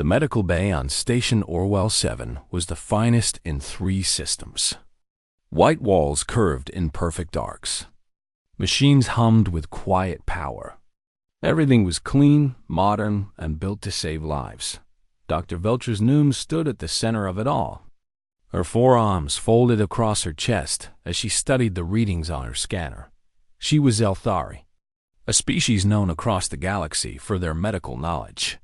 The medical bay on Station Orwell 7 was the finest in 3 systems. White walls curved in perfect arcs. Machines hummed with quiet power. Everything was clean, modern, and built to save lives. Dr. Velcher's Noom stood at the center of it all. Her forearms folded across her chest as she studied the readings on her scanner. She was Elthari, a species known across the galaxy for their medical knowledge.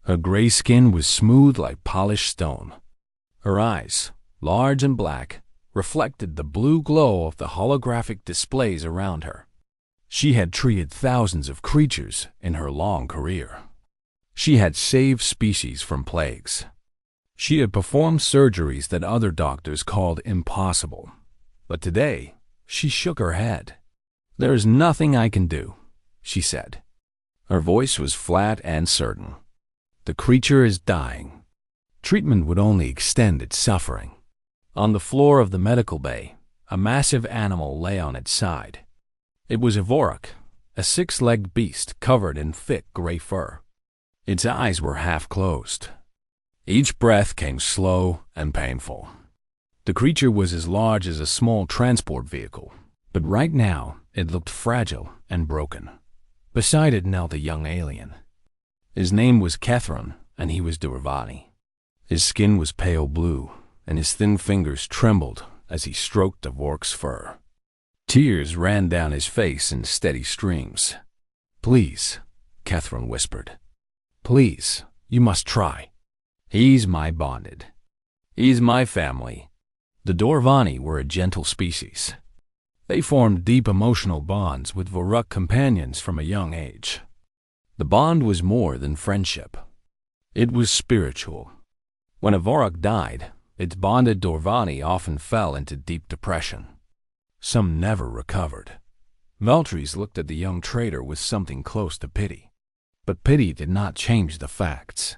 Her gray skin was smooth like polished stone. Her eyes, large and black, reflected the blue glow of the holographic displays around her. She had treated thousands of creatures in her long career. She had saved species from plagues. She had performed surgeries that other doctors called impossible. But today, she shook her head. "There is nothing I can do," she said. Her voice was flat and certain. "The creature is dying. Treatment would only extend its suffering." On the floor of the medical bay, a massive animal lay on its side. It was a Vorak, a 6-legged beast covered in thick gray fur. Its eyes were half closed. Each breath came slow and painful. The creature was as large as a small transport vehicle, but right now it looked fragile and broken. Beside it knelt a young alien. His name was Kethron, and he was Durvani. His skin was pale blue, and his thin fingers trembled as he stroked the Vork's fur. Tears ran down his face in steady streams. "Please," Kethron whispered. "Please, you must try. He's my bonded. He's my family." The Dorvani were a gentle species. They formed deep emotional bonds with Voruk companions from a young age. The bond was more than friendship. It was spiritual. When a Voruk died, its bonded Dorvani often fell into deep depression. Some never recovered. Veltries looked at the young trader with something close to pity. But pity did not change the facts.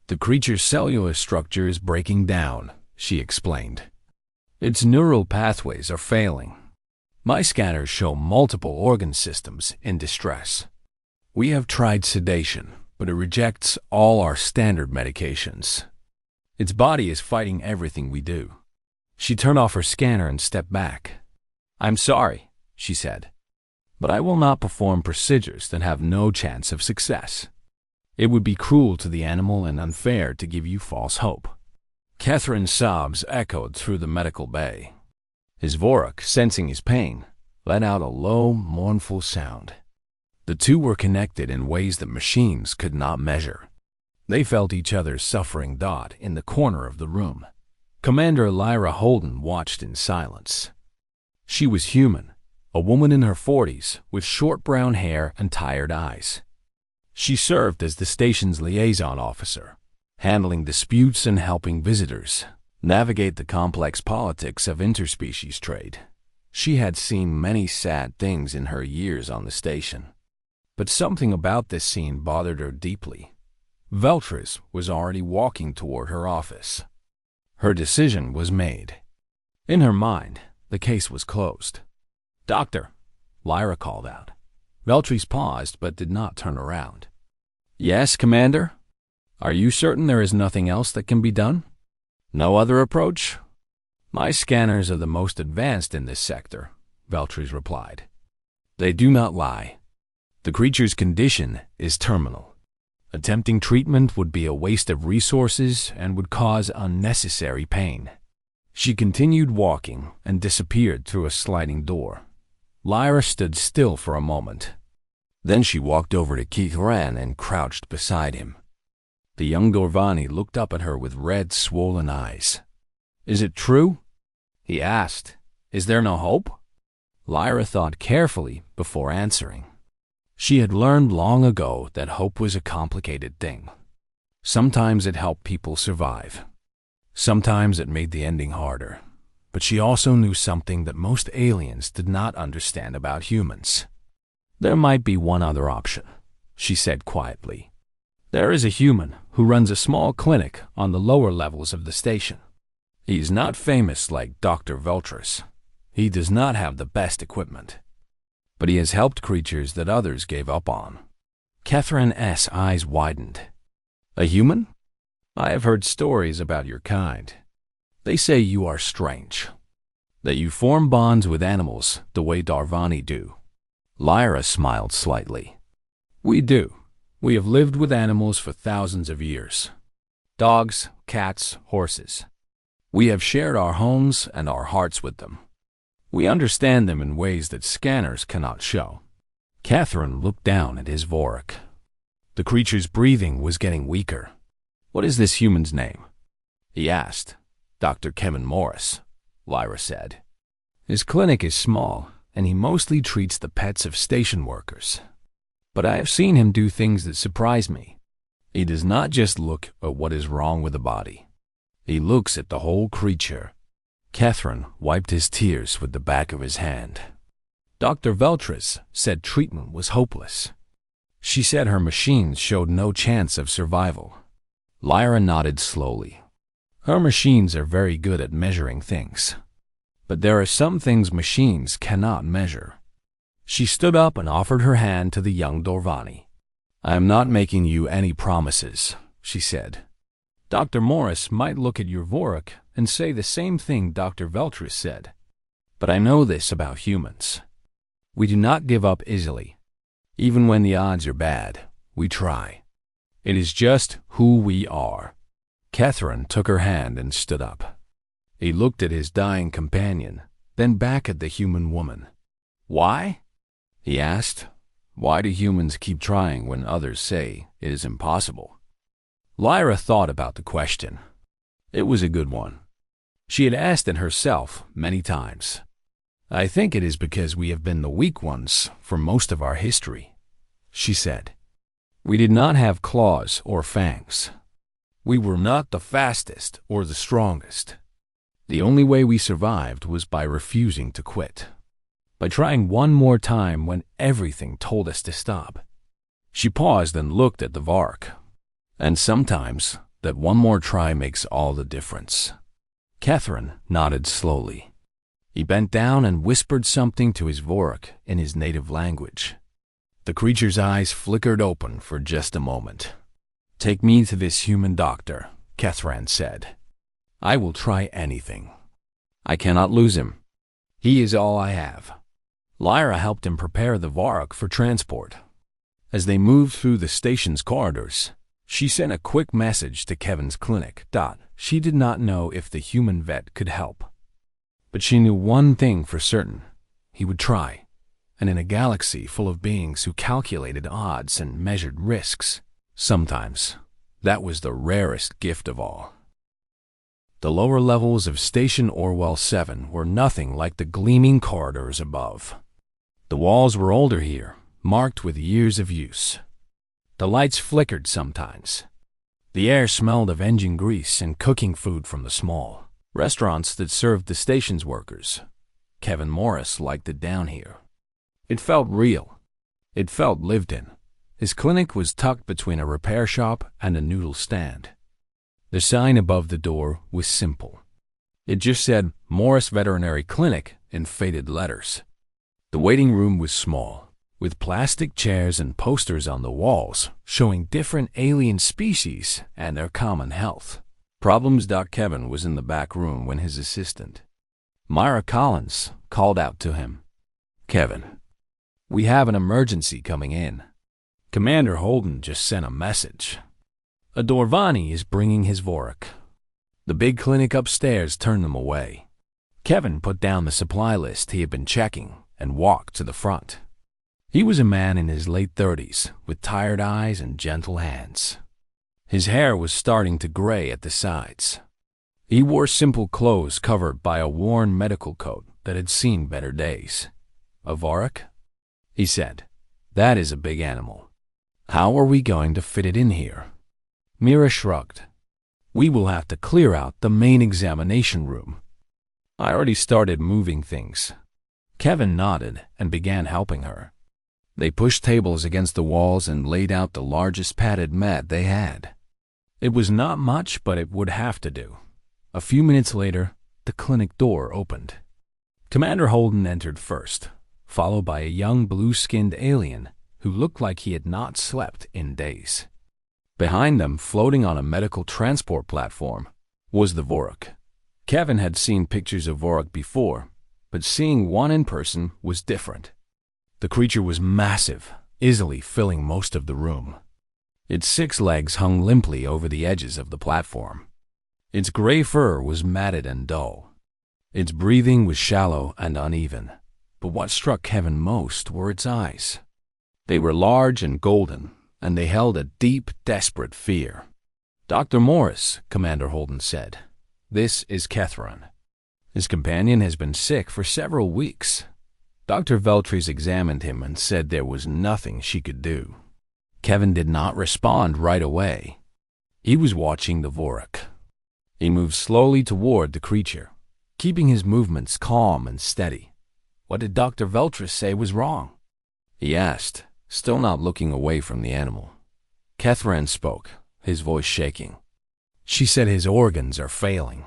"The creature's cellular structure is breaking down," she explained. "Its neural pathways are failing. My scanners show multiple organ systems in distress. We have tried sedation, but it rejects all our standard medications. Its body is fighting everything we do." She turned off her scanner and stepped back. "I'm sorry," she said, "but I will not perform procedures that have no chance of success. It would be cruel to the animal and unfair to give you false hope." Catherine's sobs echoed through the medical bay. His Voruk, sensing his pain, let out a low, mournful sound. The two were connected in ways that machines could not measure. They felt each other's suffering dot in the corner of the room. Commander Lyra Holden watched in silence. She was human, a woman in her 40s with short brown hair and tired eyes. She served as the station's liaison officer, handling disputes and helping visitors navigate the complex politics of interspecies trade. She had seen many sad things in her years on the station. But something about this scene bothered her deeply. Veltris was already walking toward her office. Her decision was made. In her mind, the case was closed. "Doctor," Lyra called out. Veltris paused but did not turn around. "Yes, Commander? Are you certain there is nothing else that can be done? No other approach?" "My scanners are the most advanced in this sector," Veltris replied. "They do not lie. The creature's condition is terminal. Attempting treatment would be a waste of resources and would cause unnecessary pain." She continued walking and disappeared through a sliding door. Lyra stood still for a moment. Then she walked over to Keith Ran and crouched beside him. The young Dorvani looked up at her with red, swollen eyes. "Is it true?" he asked. "Is there no hope?" Lyra thought carefully before answering. She had learned long ago that hope was a complicated thing. Sometimes it helped people survive. Sometimes it made the ending harder. But she also knew something that most aliens did not understand about humans. "There might be one other option," she said quietly. "There is a human who runs a small clinic on the lower levels of the station. He's not famous like Dr. Veltris. He does not have the best equipment. But he has helped creatures that others gave up on." Catherine's eyes widened. "A human?" I have heard stories about your kind. They say you are strange, that you form bonds with animals the way Darvani do." Lyra smiled slightly. "We do. We have lived with animals for thousands of years. Dogs, cats, horses. We have shared our homes and our hearts with them. We understand them in ways that scanners cannot show." Catherine looked down at his Vorik. The creature's breathing was getting weaker. "What is this human's name?" he asked. "Dr. Kevin Morris," Lyra said. "His clinic is small, and he mostly treats the pets of station workers. But I have seen him do things that surprise me. He does not just look at what is wrong with the body. He looks at the whole creature." Catherine wiped his tears with the back of his hand. Dr. Veltris said treatment was hopeless. She said her machines showed no chance of survival. Lyra nodded slowly. "Her machines are very good at measuring things. But there are some things machines cannot measure." She stood up and offered her hand to the young Dorvani. "I am not making you any promises," she said. "Dr. Morris might look at your Vorik and say the same thing Dr. Veltris said. But I know this about humans. We do not give up easily. Even when the odds are bad, we try. It is just who we are." Catherine took her hand and stood up. He looked at his dying companion, then back at the human woman. "Why?" he asked. "Why do humans keep trying when others say it is impossible?" Lyra thought about the question. It was a good one. She had asked it herself many times. "I think it is because we have been the weak ones for most of our history," she said. "We did not have claws or fangs. We were not the fastest or the strongest. The only way we survived was by refusing to quit, by trying one more time when everything told us to stop." She paused and looked at the Vark. "And sometimes that one more try makes all the difference." Catherine nodded slowly. He bent down and whispered something to his Vorik in his native language. The creature's eyes flickered open for just a moment. "Take me to this human doctor," Catherine said. "I will try anything. I cannot lose him. He is all I have." Lyra helped him prepare the Vark for transport. As they moved through the station's corridors, she sent a quick message to Kevin's clinic. She did not know if the human vet could help. But she knew one thing for certain. He would try. And in a galaxy full of beings who calculated odds and measured risks, sometimes that was the rarest gift of all. The lower levels of Station Orwell 7 were nothing like the gleaming corridors above. The walls were older here, marked with years of use. The lights flickered sometimes. The air smelled of engine grease and cooking food from the small restaurants that served the station's workers. Kevin Morris liked it down here. It felt real. It felt lived in. His clinic was tucked between a repair shop and a noodle stand. The sign above the door was simple. It just said Morris Veterinary Clinic in faded letters. The waiting room was small, with plastic chairs and posters on the walls showing different alien species and their common health problems. Kevin was in the back room when his assistant, Myra Collins, called out to him. "Kevin, we have an emergency coming in. Commander Holden just sent a message. A Dorvani is bringing his Vorik." The big clinic upstairs turned them away. Kevin put down the supply list he had been checking and walked to the front. He was a man in his late 30s, with tired eyes and gentle hands. His hair was starting to gray at the sides. He wore simple clothes covered by a worn medical coat that had seen better days. "A Vorik?" he said. "That is a big animal. How are we going to fit it in here?" Mira shrugged. "We will have to clear out the main examination room. I already started moving things." Kevin nodded and began helping her. They pushed tables against the walls and laid out the largest padded mat they had. It was not much, but it would have to do. A few minutes later, the clinic door opened. Commander Holden entered first, followed by a young blue-skinned alien who looked like he had not slept in days. Behind them, floating on a medical transport platform, was the Vorok. Kevin had seen pictures of Vorok before, but seeing one in person was different. The creature was massive, easily filling most of the room. Its 6 legs hung limply over the edges of the platform. Its gray fur was matted and dull. Its breathing was shallow and uneven, but what struck Kevin most were its eyes. They were large and golden, and they held a deep, desperate fear. "Dr. Morris," Commander Holden said, "this is Catherine. His companion has been sick for several weeks." Dr. Veltris examined him and said there was nothing she could do. Kevin did not respond right away. He was watching the Vorok. He moved slowly toward the creature, keeping his movements calm and steady. "What did Dr. Veltris say was wrong?" he asked, still not looking away from the animal. Catherine spoke, his voice shaking. "She said his organs are failing.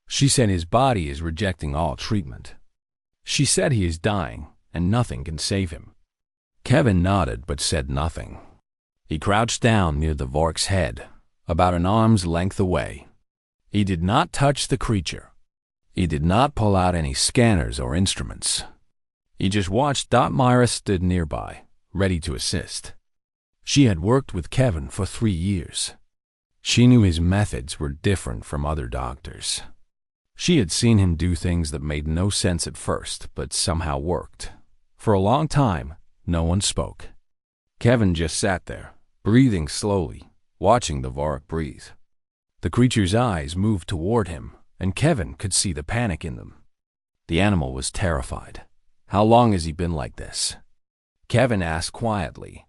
She said his body is rejecting all treatment. She said he is dying, and nothing can save him." Kevin nodded but said nothing. He crouched down near the Vork's head, about an arm's length away. He did not touch the creature. He did not pull out any scanners or instruments. He just watched. Myra stood nearby, ready to assist. She had worked with Kevin for 3 years. She knew his methods were different from other doctors. She had seen him do things that made no sense at first, but somehow worked. For a long time, no one spoke. Kevin just sat there, breathing slowly, watching the Vorok breathe. The creature's eyes moved toward him, and Kevin could see the panic in them. The animal was terrified. "How long has he been like this?" Kevin asked quietly.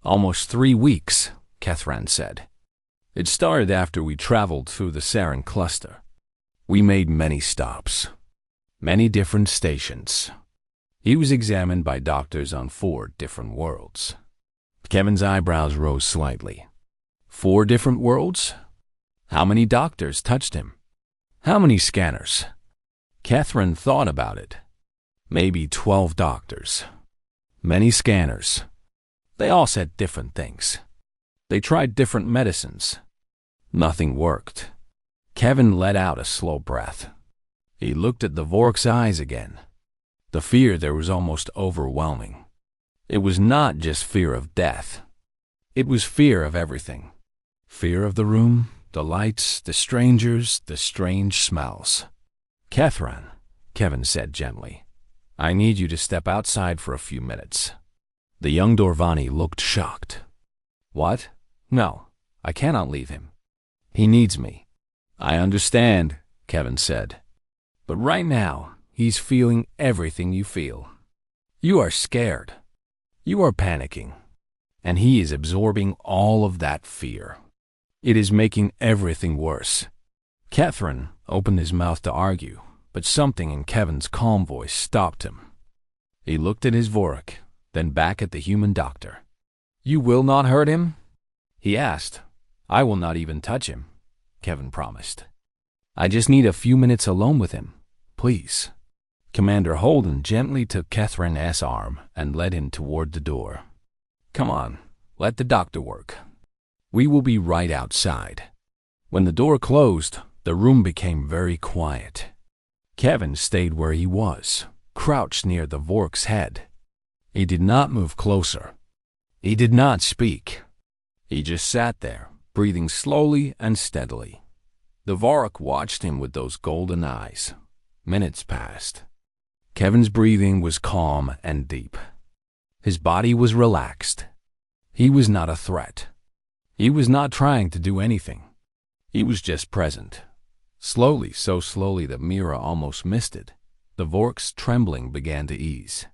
"Almost 3 weeks," Catherine said. "It started after we traveled through the Sarin cluster. We made many stops, many different stations. He was examined by doctors on 4 different worlds." Kevin's eyebrows rose slightly. 4 different worlds? How many doctors touched him? How many scanners? Catherine thought about it. Maybe 12 doctors. Many scanners. They all said different things. They tried different medicines. Nothing worked. Kevin let out a slow breath. He looked at the Vork's eyes again. The fear there was almost overwhelming. It was not just fear of death. It was fear of everything. Fear of the room, the lights, the strangers, the strange smells. "Catherine," Kevin said gently, "I need you to step outside for a few minutes." The young Dorvani looked shocked. "What? No, I cannot leave him. He needs me." "I understand," Kevin said. "But right now, he's feeling everything you feel. You are scared. You are panicking. And he is absorbing all of that fear. It is making everything worse." Catherine opened his mouth to argue, but something in Kevin's calm voice stopped him. He looked at his Vorok, then back at the human doctor. "You will not hurt him?" he asked. "I will not even touch him," Kevin promised. "I just need a few minutes alone with him, please." Commander Holden gently took Catherine's arm and led him toward the door. "Come on, let the doctor work. We will be right outside." When the door closed, the room became very quiet. Kevin stayed where he was, crouched near the Vork's head. He did not move closer. He did not speak. He just sat there, breathing slowly and steadily. The Vorok watched him with those golden eyes. Minutes passed. Kevin's breathing was calm and deep. His body was relaxed. He was not a threat. He was not trying to do anything. He was just present. Slowly, so slowly that Mira almost missed it, the Vork's trembling began to ease.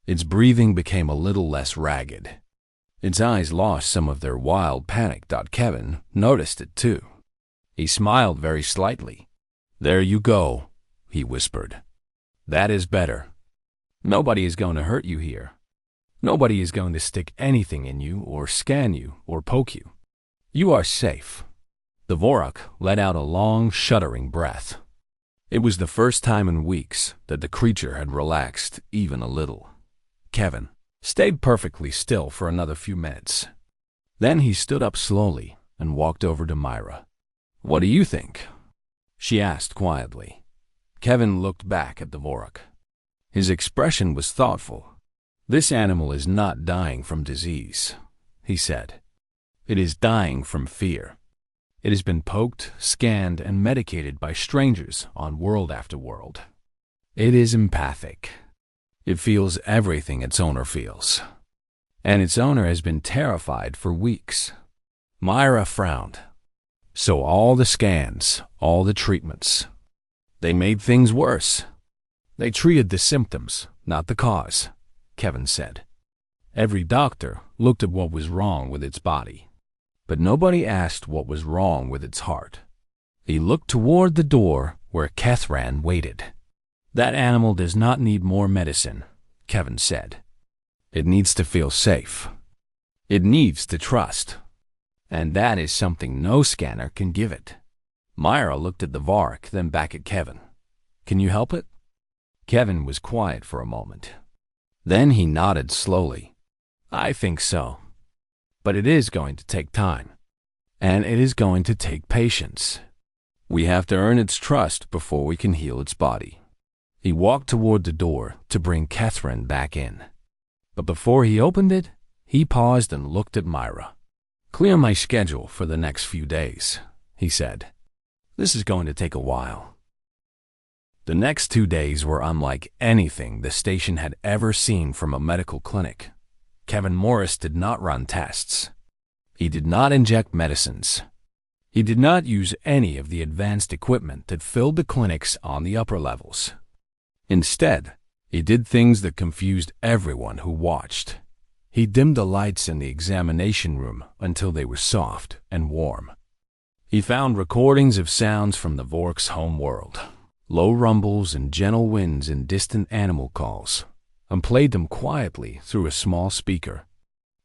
Its breathing became a little less ragged. Its eyes lost some of their wild panic. Kevin noticed it too. He smiled very slightly. "There you go," he whispered. "That is better. Nobody is going to hurt you here. Nobody is going to stick anything in you or scan you or poke you. You are safe." The Vorok let out a long, shuddering breath. It was the first time in weeks that the creature had relaxed even a little. Kevin stayed perfectly still for another few minutes. Then he stood up slowly and walked over to Myra. "What do you think?" she asked quietly. Kevin looked back at the Vorak. His expression was thoughtful. "This animal is not dying from disease," he said. "It is dying from fear. It has been poked, scanned, and medicated by strangers on world after world. It is empathic. It feels everything its owner feels. And its owner has been terrified for weeks." Myra frowned. "So all the scans, all the treatments, they made things worse. They treated the symptoms, not the cause," Kevin said. "Every doctor looked at what was wrong with its body, but nobody asked what was wrong with its heart." He looked toward the door where Kethran waited. "That animal does not need more medicine," Kevin said. "It needs to feel safe. It needs to trust. And that is something no scanner can give it." Myra looked at the Vorak, then back at Kevin. "Can you help it?" Kevin was quiet for a moment. Then he nodded slowly. "I think so. But it is going to take time. And it is going to take patience. We have to earn its trust before we can heal its body." He walked toward the door to bring Kethran back in. But before he opened it, he paused and looked at Myra. "Clear my schedule for the next few days," he said. "This is going to take a while." The next 2 days were unlike anything the station had ever seen from a medical clinic. Kevin Morris did not run tests. He did not inject medicines. He did not use any of the advanced equipment that filled the clinics on the upper levels. Instead, he did things that confused everyone who watched. He dimmed the lights in the examination room until they were soft and warm. He found recordings of sounds from the Vorak's home world, low rumbles and gentle winds and distant animal calls, and played them quietly through a small speaker.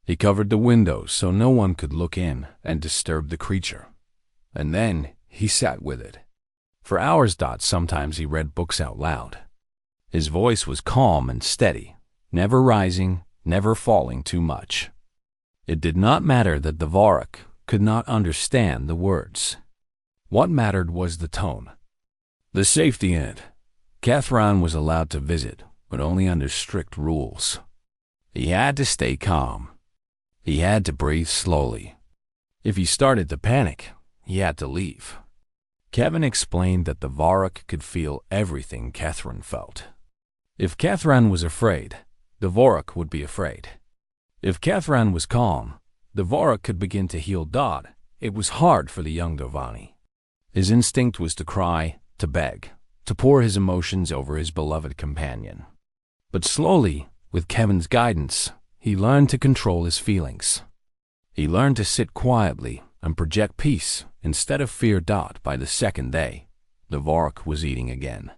He covered the windows so no one could look in and disturb the creature. And then he sat with it. For hours, sometimes he read books out loud. His voice was calm and steady, never rising, never falling too much. It did not matter that the Vorak could not understand the words. What mattered was the tone. The safety end. Kethran was allowed to visit, but only under strict rules. He had to stay calm. He had to breathe slowly. If he started to panic, he had to leave. Kevin explained that the Vorak could feel everything Kethran felt. If Kethran was afraid, the Vorak would be afraid. If Kethran was calm, the Vorak could begin to heal Dodd. It was hard for the young Dovani. His instinct was to cry, to beg, to pour his emotions over his beloved companion. But slowly, with Kevin's guidance, he learned to control his feelings. He learned to sit quietly and project peace instead of fear. By the second day, the Vorak was eating again.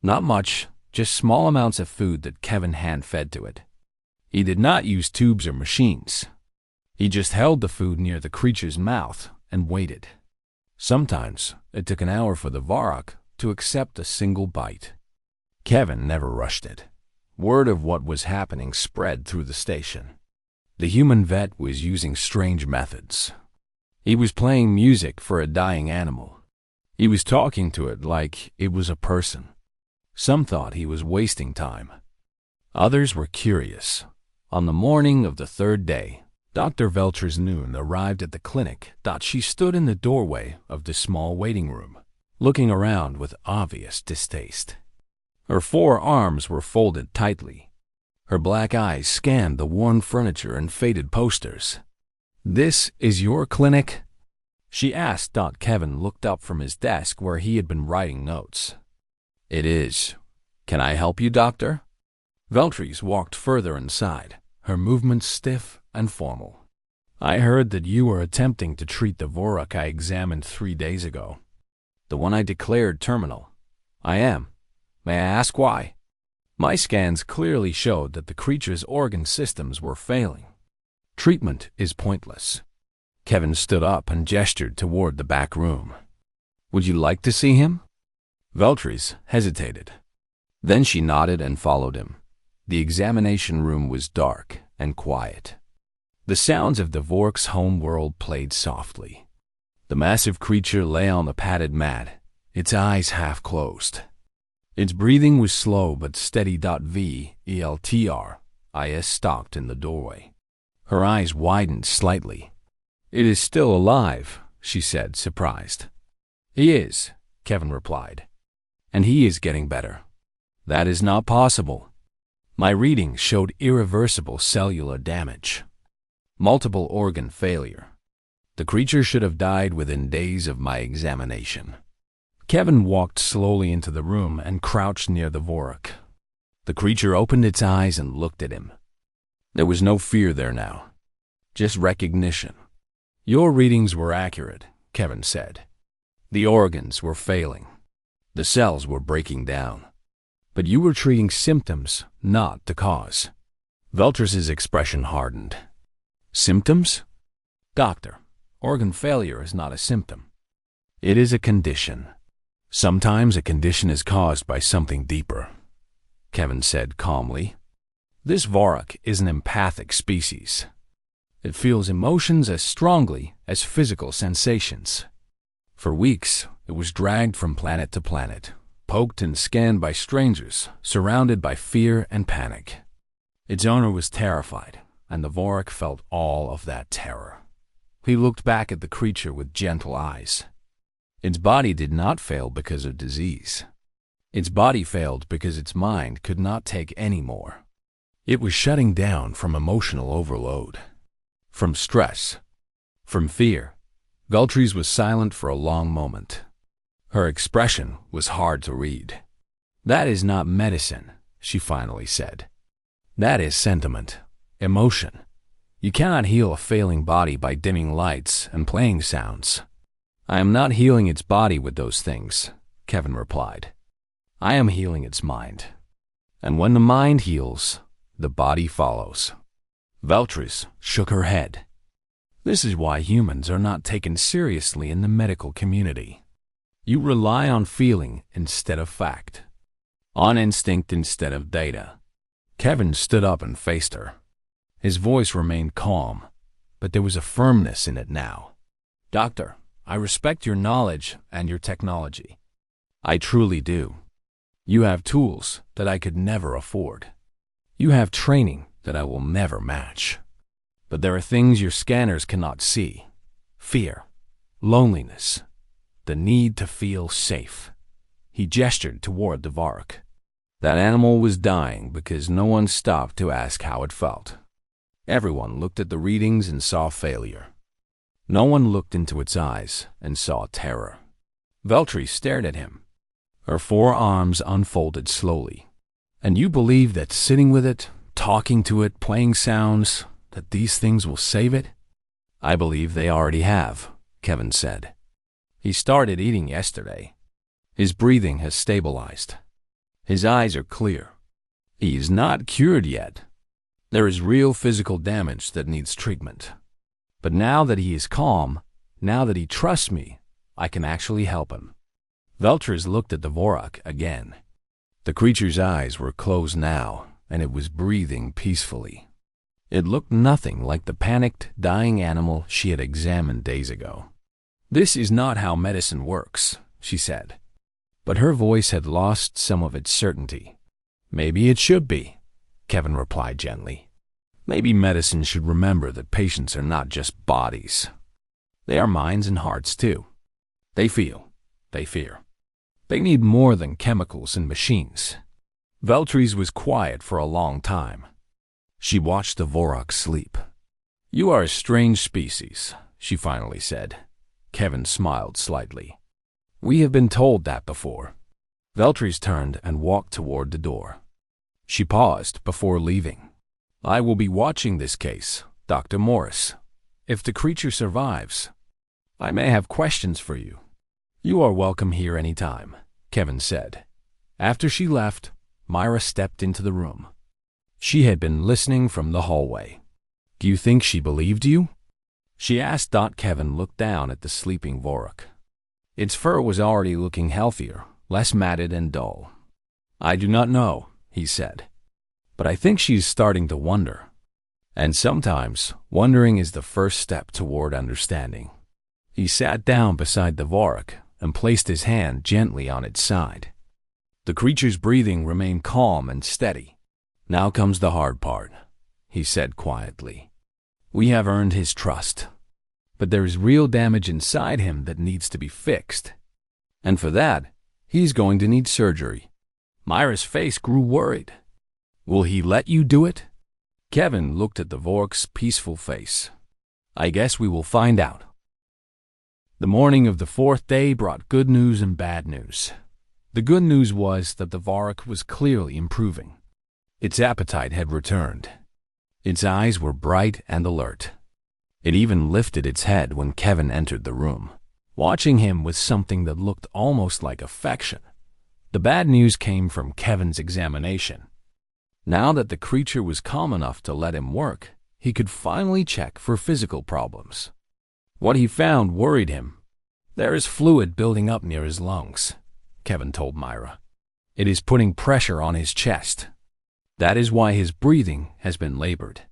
Not much, just small amounts of food that Kevin hand-fed to it. He did not use tubes or machines. He just held the food near the creature's mouth and waited. Sometimes it took an hour for the Vorak to accept a single bite. Kevin never rushed it. Word of what was happening spread through the station. The human vet was using strange methods. He was playing music for a dying animal. He was talking to it like it was a person. Some thought he was wasting time. Others were curious. On the morning of the third day, Dr. Velcher's noon arrived at the clinic. She stood in the doorway of the small waiting room, looking around with obvious distaste. Her 4 arms were folded tightly. Her black eyes scanned the worn furniture and faded posters. "This is your clinic?" she asked. Kevin looked up from his desk where he had been writing notes. "It is. Can I help you, doctor?" Veltries walked further inside, her movements stiff and formal. "I heard that you were attempting to treat the Vorak I examined 3 days ago. The one I declared terminal." "I am. May I ask why?" "My scans clearly showed that the creature's organ systems were failing. Treatment is pointless." Kevin stood up and gestured toward the back room. "Would you like to see him?" Veltries hesitated. Then she nodded and followed him. The examination room was dark and quiet. The sounds of the Vork's home world played softly. The massive creature lay on the padded mat, its eyes half closed. Its breathing was slow but steady. Is stopped in the doorway. Her eyes widened slightly. "It is still alive," she said, surprised. "He is," Kevin replied. "And he is getting better." "That is not possible." "My readings showed irreversible cellular damage. Multiple organ failure. The creature should have died within days of my examination." Kevin walked slowly into the room and crouched near the Vork. The creature opened its eyes and looked at him. There was no fear there now, just recognition. "Your readings were accurate," Kevin said. "The organs were failing. The cells were breaking down. But you were treating symptoms, not the cause." Veltris' expression hardened. "Symptoms? Doctor, organ failure is not a symptom. It is a condition. Sometimes a condition is caused by something deeper," Kevin said calmly. "This Vork is an empathic species. It feels emotions as strongly as physical sensations. For weeks, it was dragged from planet to planet, poked and scanned by strangers, surrounded by fear and panic. Its owner was terrified, and the Vork felt all of that terror. He looked back at the creature with gentle eyes. Its body did not fail because of disease. Its body failed because its mind could not take any more. It was shutting down from emotional overload, from stress, from fear." Veltris was silent for a long moment. Her expression was hard to read. "That is not medicine," she finally said. "That is sentiment, emotion. You cannot heal a failing body by dimming lights and playing sounds." "I am not healing its body with those things," Kevin replied. "I am healing its mind. And when the mind heals, the body follows." Veltris shook her head. "This is why humans are not taken seriously in the medical community. You rely on feeling instead of fact, on instinct instead of data." Kevin stood up and faced her. His voice remained calm, but there was a firmness in it now. "Doctor, I respect your knowledge and your technology. I truly do. You have tools that I could never afford. You have training that I will never match. But there are things your scanners cannot see. Fear, loneliness, the need to feel safe." He gestured toward the Vork. "That animal was dying because no one stopped to ask how it felt. Everyone looked at the readings and saw failure. No one looked into its eyes and saw terror." Veltri stared at him. Her forearms unfolded slowly. "And you believe that sitting with it, talking to it, playing sounds, that these things will save it?" "I believe they already have," Kevin said. "He started eating yesterday. His breathing has stabilized. His eyes are clear. He is not cured yet. There is real physical damage that needs treatment. But now that he is calm, now that he trusts me, I can actually help him." Veltris looked at the Vork again. The creature's eyes were closed now, and it was breathing peacefully. It looked nothing like the panicked, dying animal she had examined days ago. "This is not how medicine works," she said. But her voice had lost some of its certainty. "Maybe it should be," Kevin replied gently. "Maybe medicine should remember that patients are not just bodies. They are minds and hearts too. They feel, they fear. They need more than chemicals and machines." Veltris was quiet for a long time. She watched the Vork sleep. "You are a strange species," she finally said. Kevin smiled slightly. "We have been told that before." Veltris turned and walked toward the door. She paused before leaving. "I will be watching this case, Dr. Morris. If the creature survives, I may have questions for you." "You are welcome here any time," Kevin said. After she left, Myra stepped into the room. She had been listening from the hallway. "Do you think she believed you?" she asked. Kevin looked down at the sleeping Vork. Its fur was already looking healthier, less matted and dull. "I do not know," he said. "But I think she is starting to wonder. And sometimes, wondering is the first step toward understanding. He sat down beside the Vorak and placed his hand gently on its side. The creature's breathing remained calm and steady. "Now comes the hard part," he said quietly. "We have earned his trust. But there is real damage inside him that needs to be fixed. And for that, he's going to need surgery." Myra's face grew worried. "Will he let you do it?" Kevin looked at the Vorak's peaceful face. "I guess we will find out." The morning of the fourth day brought good news and bad news. The good news was that the Vorak was clearly improving. Its appetite had returned. Its eyes were bright and alert. It even lifted its head when Kevin entered the room, watching him with something that looked almost like affection. The bad news came from Kevin's examination. Now that the creature was calm enough to let him work, he could finally check for physical problems. What he found worried him. "There is fluid building up near his lungs," Kevin told Myra. "It is putting pressure on his chest. That is why his breathing has been labored.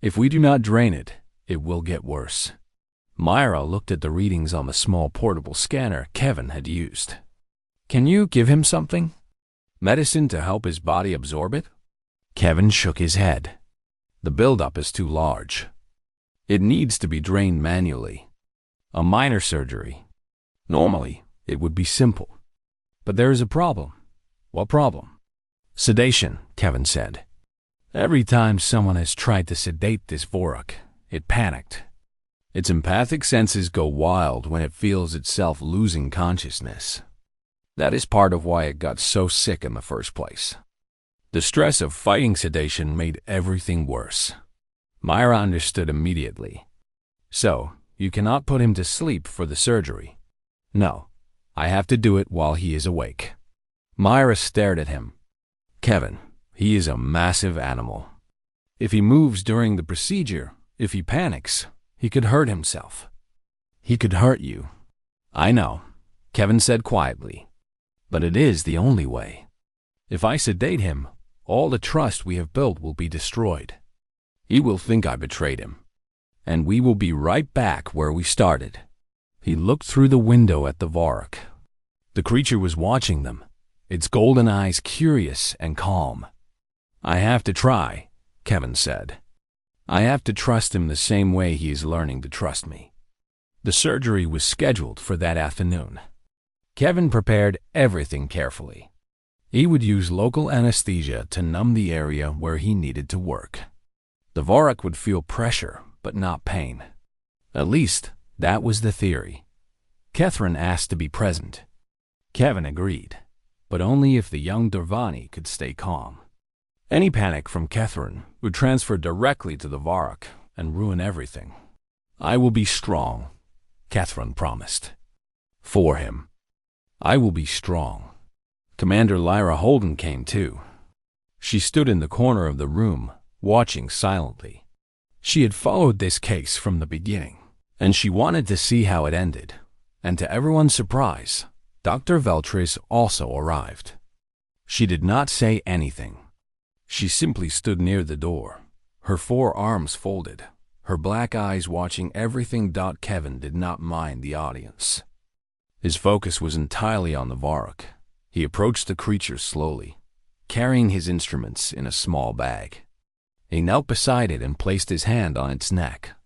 If we do not drain it, it will get worse." Myra looked at the readings on the small portable scanner Kevin had used. "Can you give him something? Medicine to help his body absorb it?" Kevin shook his head. "The buildup is too large. It needs to be drained manually. A minor surgery. Normally, it would be simple. But there is a problem." "What problem?" "Sedation," Kevin said. "Every time someone has tried to sedate this Vorak, it panicked. Its empathic senses go wild when it feels itself losing consciousness. That is part of why it got so sick in the first place. The stress of fighting sedation made everything worse." Myra understood immediately. "So, you cannot put him to sleep for the surgery?" "No, I have to do it while he is awake." Myra stared at him. "Kevin, he is a massive animal. If he moves during the procedure, if he panics, he could hurt himself." "He could hurt you." "I know," Kevin said quietly. "But it is the only way. If I sedate him, all the trust we have built will be destroyed. He will think I betrayed him. And we will be right back where we started." He looked through the window at the Vorak. The creature was watching them, its golden eyes curious and calm. "I have to try," Kevin said. "I have to trust him the same way he is learning to trust me." The surgery was scheduled for that afternoon. Kevin prepared everything carefully. He would use local anesthesia to numb the area where he needed to work. The Vorak would feel pressure, but not pain. At least, that was the theory. Catherine asked to be present. Kevin agreed, but only if the young Dervani could stay calm. Any panic from Catherine would transfer directly to the Vorak and ruin everything. "I will be strong," Catherine promised. "For him. I will be strong." Commander Lyra Holden came too. She stood in the corner of the room, watching silently. She had followed this case from the beginning, and she wanted to see how it ended. And to everyone's surprise, Dr. Veltris also arrived. She did not say anything. She simply stood near the door, her 4 arms folded, her black eyes watching everything. Kevin did not mind the audience. His focus was entirely on the Vorak. He approached the creature slowly, carrying his instruments in a small bag. He knelt beside it and placed his hand on its neck.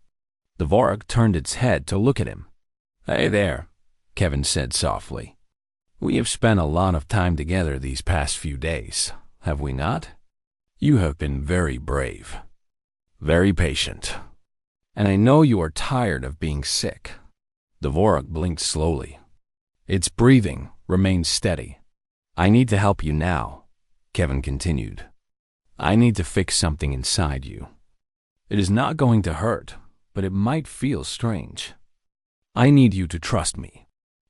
The Vorak turned its head to look at him. "Hey there," Kevin said softly. "We have spent a lot of time together these past few days, have we not? You have been very brave, very patient, and I know you are tired of being sick." The Vorak blinked slowly. Its breathing remained steady. "I need to help you now," Kevin continued. "I need to fix something inside you. It is not going to hurt, but it might feel strange. I need you to trust me.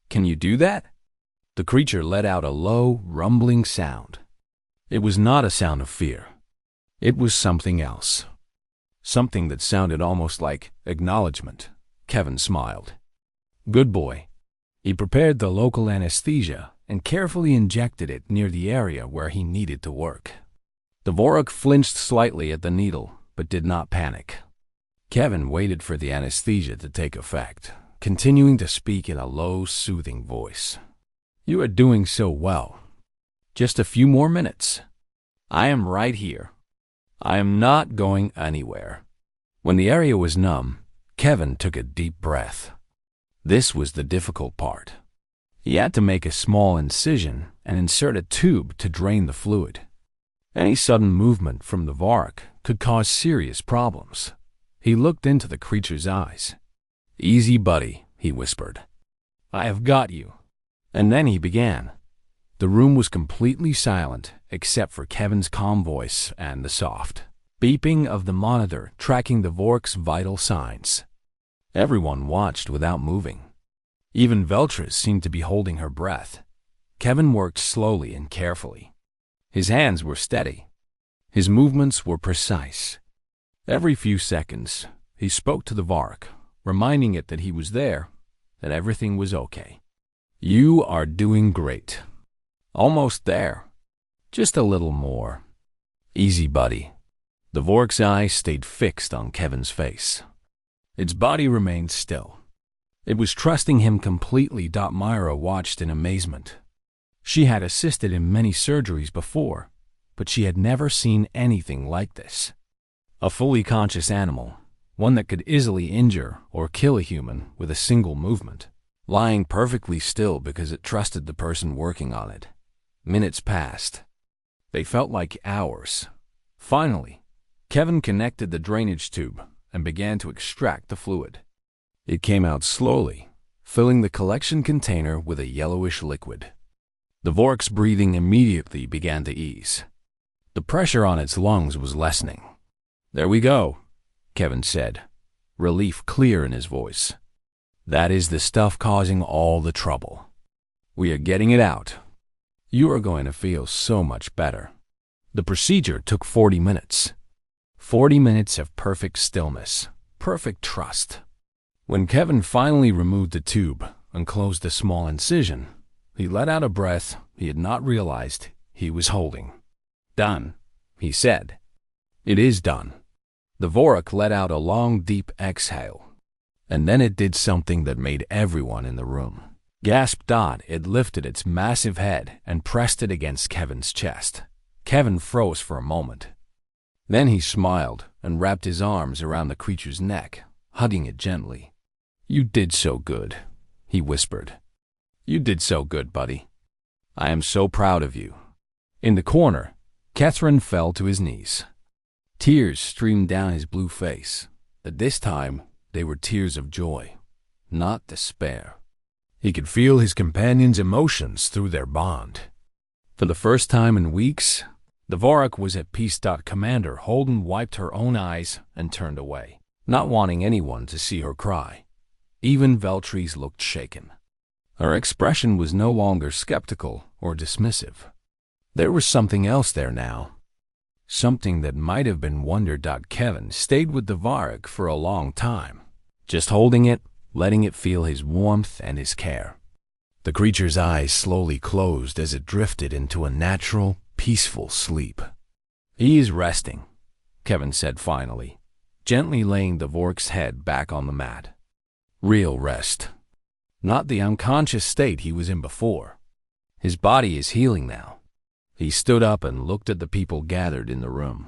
Can you do that?" The creature let out a low, rumbling sound. It was not a sound of fear. It was something else. Something that sounded almost like acknowledgement. Kevin smiled. "Good boy." He prepared the local anesthesia and carefully injected it near the area where he needed to work. The Vorak flinched slightly at the needle, but did not panic. Kevin waited for the anesthesia to take effect, continuing to speak in a low, soothing voice. "You are doing so well. Just a few more minutes. I am right here. I am not going anywhere." When the area was numb, Kevin took a deep breath. This was the difficult part. He had to make a small incision and insert a tube to drain the fluid. Any sudden movement from the Vark could cause serious problems. He looked into the creature's eyes. "Easy, buddy," he whispered. "I have got you." And then he began. The room was completely silent except for Kevin's calm voice and the soft beeping of the monitor tracking the Vork's vital signs. Everyone watched without moving. Even Veltris seemed to be holding her breath. Kevin worked slowly and carefully. His hands were steady. His movements were precise. Every few seconds, he spoke to the Vark, reminding it that he was there, that everything was okay. "You are doing great. Almost there. Just a little more. Easy, buddy." The Vork's eyes stayed fixed on Kevin's face. Its body remained still. It was trusting him completely. Myra watched in amazement. She had assisted in many surgeries before, but she had never seen anything like this. A fully conscious animal, one that could easily injure or kill a human with a single movement, lying perfectly still because it trusted the person working on it. Minutes passed. They felt like hours. Finally, Kevin connected the drainage tube and began to extract the fluid. It came out slowly, filling the collection container with a yellowish liquid. The Vork's breathing immediately began to ease. The pressure on its lungs was lessening. "There we go," Kevin said, relief clear in his voice. "That is the stuff causing all the trouble. We are getting it out. You are going to feel so much better." The procedure took 40 minutes. 40 minutes of perfect stillness, perfect trust. When Kevin finally removed the tube and closed the small incision, he let out a breath he had not realized he was holding. "Done," he said. "It is done." The Vork let out a long, deep exhale, and then it did something that made everyone in the room gasp. It lifted its massive head and pressed it against Kevin's chest. Kevin froze for a moment. Then he smiled and wrapped his arms around the creature's neck, hugging it gently. "You did so good," he whispered. "You did so good, buddy. I am so proud of you." In the corner, Catherine fell to his knees. Tears streamed down his blue face, but this time they were tears of joy, not despair. He could feel his companion's emotions through their bond. For the first time in weeks, the Vork was at peace. Commander Holden wiped her own eyes and turned away, not wanting anyone to see her cry. Even Veltris looked shaken. Her expression was no longer skeptical or dismissive. There was something else there now. Something that might have been wonder. Kevin stayed with the Vark for a long time, just holding it, letting it feel his warmth and his care. The creature's eyes slowly closed as it drifted into a natural, peaceful sleep. "He is resting," Kevin said finally, gently laying the Vork's head back on the mat. Real rest. Not the unconscious state he was in before. His body is healing now. He stood up and looked at the people gathered in the room.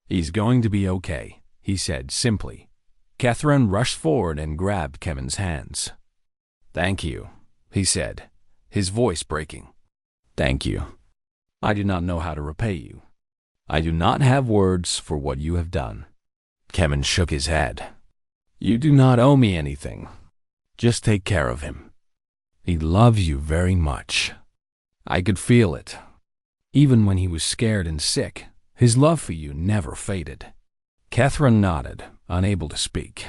"He's going to be okay," he said simply. Catherine rushed forward and grabbed Kevin's hands. "Thank you," he said, his voice breaking. "Thank you. I do not know how to repay you. I do not have words for what you have done." Kevin shook his head. "You do not owe me anything. Just take care of him. He loves you very much." I could feel it. Even when he was scared and sick, his love for you never faded. Catherine nodded, unable to speak.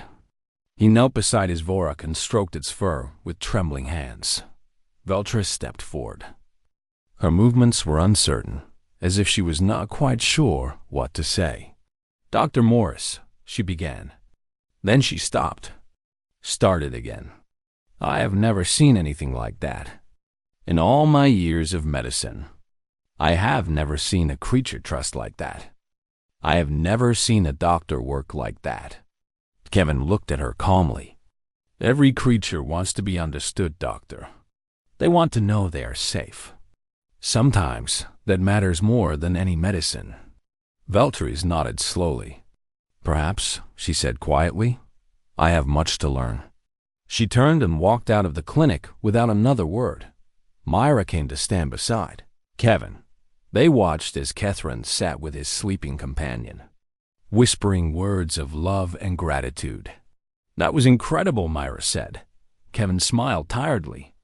He knelt beside his Vork and stroked its fur with trembling hands. Veltris stepped forward. Her movements were uncertain, as if she was not quite sure what to say. "Dr. Morris," she began. Then she stopped. Started again. "I have never seen anything like that. In all my years of medicine, I have never seen a creature trust like that. I have never seen a doctor work like that. Kevin looked at her calmly. Every creature wants to be understood, Doctor. They want to know they are safe. Sometimes that matters more than any medicine. Valtteri nodded slowly. Perhaps, she said quietly, I have much to learn. She turned and walked out of the clinic without another word. Myra came to stand beside Kevin. They watched as Catherine sat with his sleeping companion, whispering words of love and gratitude. That was incredible, Myra said. Kevin smiled tiredly.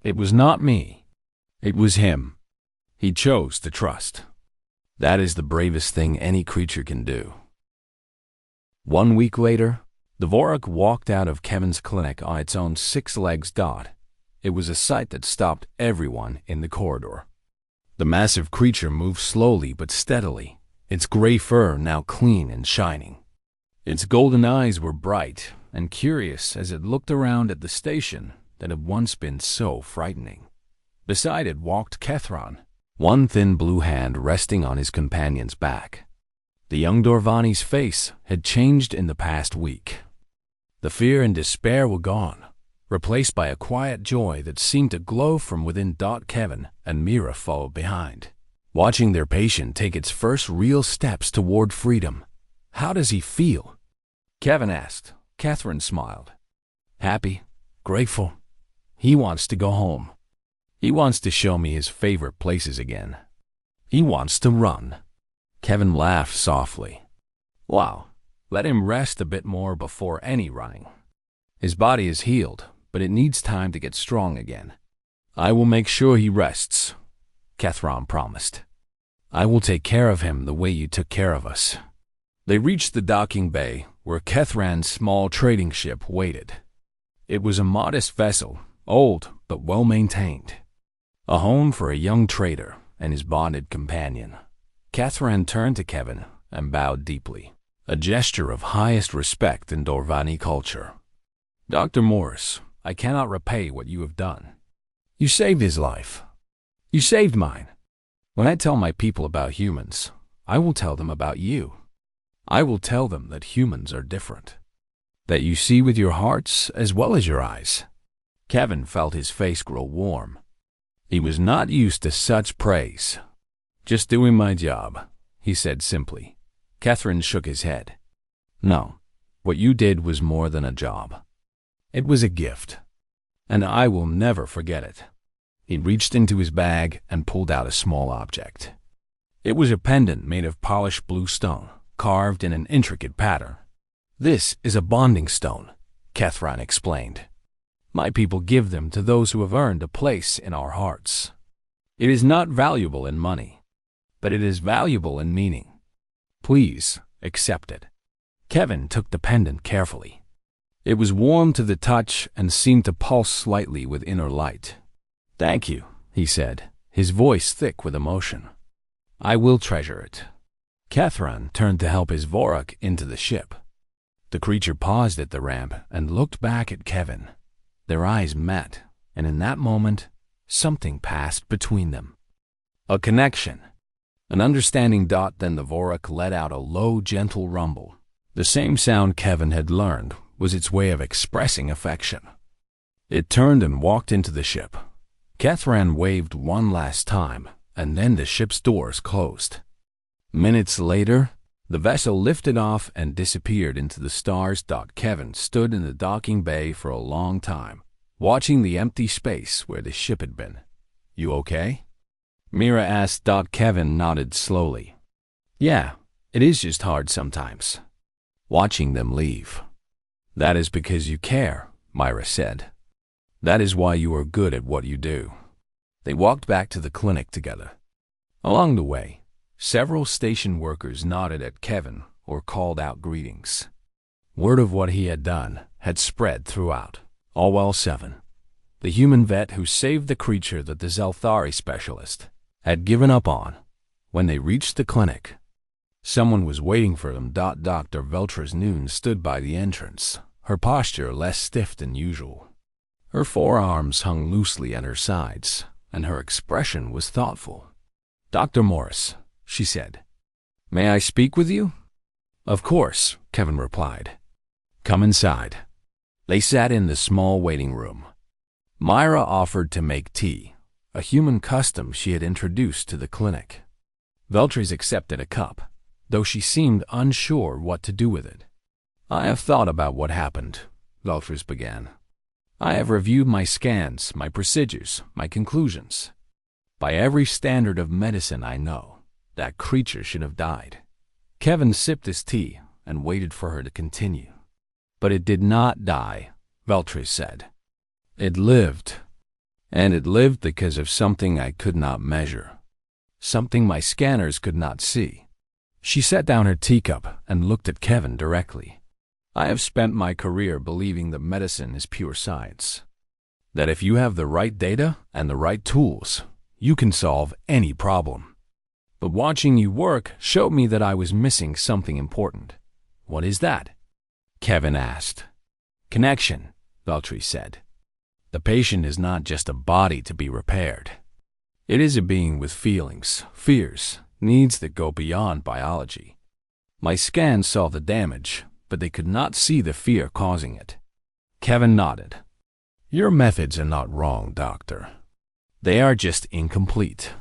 It was not me. It was him. He chose to trust. That is the bravest thing any creature can do. 1 week later, the Vorak walked out of Kevin's clinic on its own 6 legs. It was a sight that stopped everyone in the corridor. The massive creature moved slowly but steadily, its gray fur now clean and shining. Its golden eyes were bright and curious as it looked around at the station that had once been so frightening. Beside it walked Kethron, one thin blue hand resting on his companion's back. The young Dorvani's face had changed in the past week. The fear and despair were gone, replaced by a quiet joy that seemed to glow from within. Kevin and Mira followed behind, watching their patient take its first real steps toward freedom. How does he feel? Kevin asked. Catherine smiled. Happy, grateful. He wants to go home. He wants to show me his favorite places again. He wants to run. Kevin laughed softly. Wow, let him rest a bit more before any running. His body is healed, but it needs time to get strong again. I will make sure he rests, Catherine promised. I will take care of him the way you took care of us. They reached the docking bay where Catherine's small trading ship waited. It was a modest vessel, old but well-maintained. A home for a young trader and his bonded companion. Catherine turned to Kevin and bowed deeply, a gesture of highest respect in Dorvani culture. Dr. Morris, I cannot repay what you have done. You saved his life. You saved mine. When I tell my people about humans, I will tell them about you. I will tell them that humans are different, that you see with your hearts as well as your eyes. Kevin felt his face grow warm. He was not used to such praise. Just doing my job, he said simply. Catherine shook his head. No, what you did was more than a job. It was a gift, and I will never forget it. He reached into his bag and pulled out a small object. It was a pendant made of polished blue stone, carved in an intricate pattern. This is a bonding stone, Catherine explained. My people give them to those who have earned a place in our hearts. It is not valuable in money, but it is valuable in meaning. Please accept it. Kevin took the pendant carefully. It was warm to the touch and seemed to pulse slightly with inner light. Thank you, he said, his voice thick with emotion. I will treasure it. Catherine turned to help his Vorak into the ship. The creature paused at the ramp and looked back at Kevin. Their eyes met, and in that moment, something passed between them. A connection. An understanding. Then the Vorak let out a low, gentle rumble. The same sound Kevin had learned was its way of expressing affection. It turned and walked into the ship. Catherine waved one last time, and then the ship's doors closed. Minutes later, the vessel lifted off and disappeared into the stars. Kevin stood in the docking bay for a long time, watching the empty space where the ship had been. You okay? Mira asked. Kevin nodded slowly. Yeah, it is just hard sometimes, watching them leave. That is because you care, Myra said. That is why you are good at what you do. They walked back to the clinic together. Along the way, several station workers nodded at Kevin or called out greetings. Word of what he had done had spread throughout Allwell 7. The human vet who saved the creature that the Zelthari specialist had given up on. When they reached the clinic, someone was waiting for them. Dr. Veltra's Noon stood by the entrance, her posture less stiff than usual. Her forearms hung loosely at her sides, and her expression was thoughtful. Dr. Morris, she said, May I speak with you? Of course, Kevin replied. Come inside. They sat in the small waiting room. Myra offered to make tea, a human custom she had introduced to the clinic. Veltris accepted a cup, though she seemed unsure what to do with it. I have thought about what happened, Veltris began. I have reviewed my scans, my procedures, my conclusions. By every standard of medicine I know, that creature should have died. Kevin sipped his tea and waited for her to continue. But it did not die, Veltris said. It lived. And it lived because of something I could not measure. Something my scanners could not see. She set down her teacup and looked at Kevin directly. I have spent my career believing that medicine is pure science. That if you have the right data and the right tools, you can solve any problem. But watching you work showed me that I was missing something important. What is that? Kevin asked. Connection, Veltris said. The patient is not just a body to be repaired. It is a being with feelings, fears, needs that go beyond biology. My scans saw the damage, but they could not see the fear causing it. Kevin nodded. Your methods are not wrong, Doctor. They are just incomplete.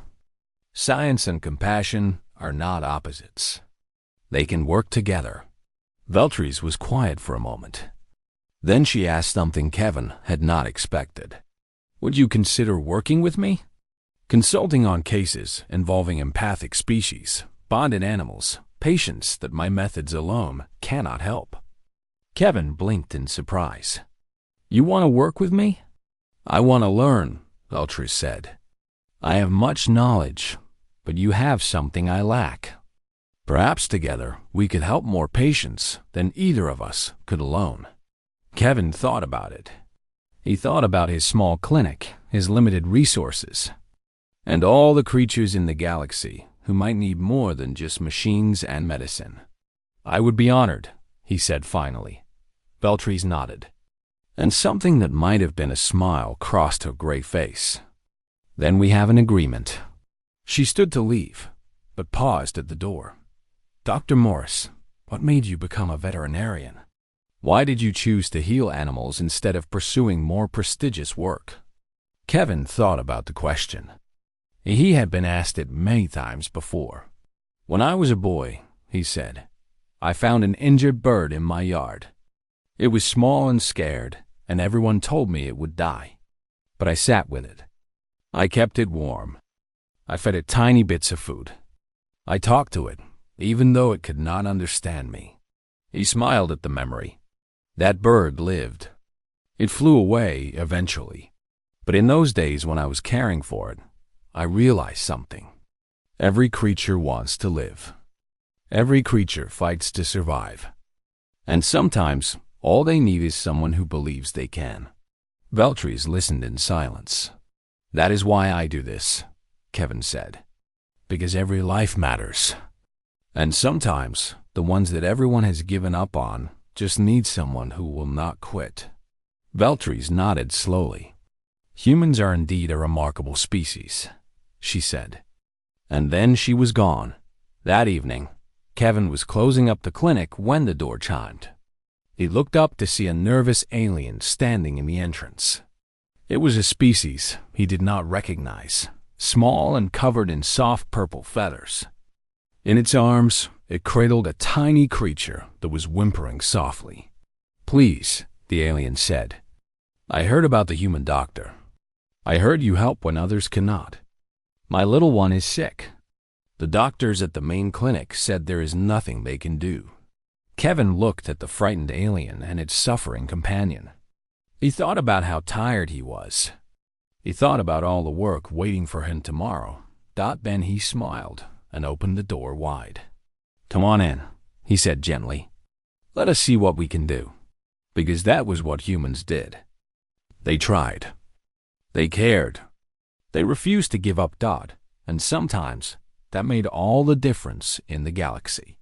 Science and compassion are not opposites. They can work together. Veltris was quiet for a moment. Then she asked something Kevin had not expected. Would you consider working with me? Consulting on cases involving empathic species, bonded animals, patients that my methods alone cannot help. Kevin blinked in surprise. You want to work with me? I want to learn, Veltris said. I have much knowledge, but you have something I lack. Perhaps together we could help more patients than either of us could alone. Kevin thought about it. He thought about his small clinic, his limited resources, and all the creatures in the galaxy who might need more than just machines and medicine. I would be honored, he said finally. Veltris nodded, and something that might have been a smile crossed her gray face. Then we have an agreement. She stood to leave, but paused at the door. Dr. Morris, what made you become a veterinarian? Why did you choose to heal animals instead of pursuing more prestigious work? Kevin thought about the question. He had been asked it many times before. When I was a boy, he said, I found an injured bird in my yard. It was small and scared, and everyone told me it would die. But I sat with it. I kept it warm. I fed it tiny bits of food. I talked to it, even though it could not understand me. He smiled at the memory. That bird lived. It flew away eventually. But in those days when I was caring for it, I realized something. Every creature wants to live. Every creature fights to survive. And sometimes all they need is someone who believes they can. Veltris listened in silence. That is why I do this, Kevin said. Because every life matters. And sometimes the ones that everyone has given up on just need someone who will not quit. Veltris nodded slowly. Humans are indeed a remarkable species, she said. And then she was gone. That evening, Kevin was closing up the clinic when the door chimed. He looked up to see a nervous alien standing in the entrance. It was a species he did not recognize, small and covered in soft purple feathers. In its arms, it cradled a tiny creature that was whimpering softly. Please, the alien said. I heard about the human doctor. I heard you help when others cannot. My little one is sick. The doctors at the main clinic said there is nothing they can do. Kevin looked at the frightened alien and its suffering companion. He thought about how tired he was. He thought about all the work waiting for him tomorrow. Then he smiled and opened the door wide. Come on in, he said gently. Let us see what we can do. Because that was what humans did. They tried. They cared. They refused to give up. And sometimes that made all the difference in the galaxy.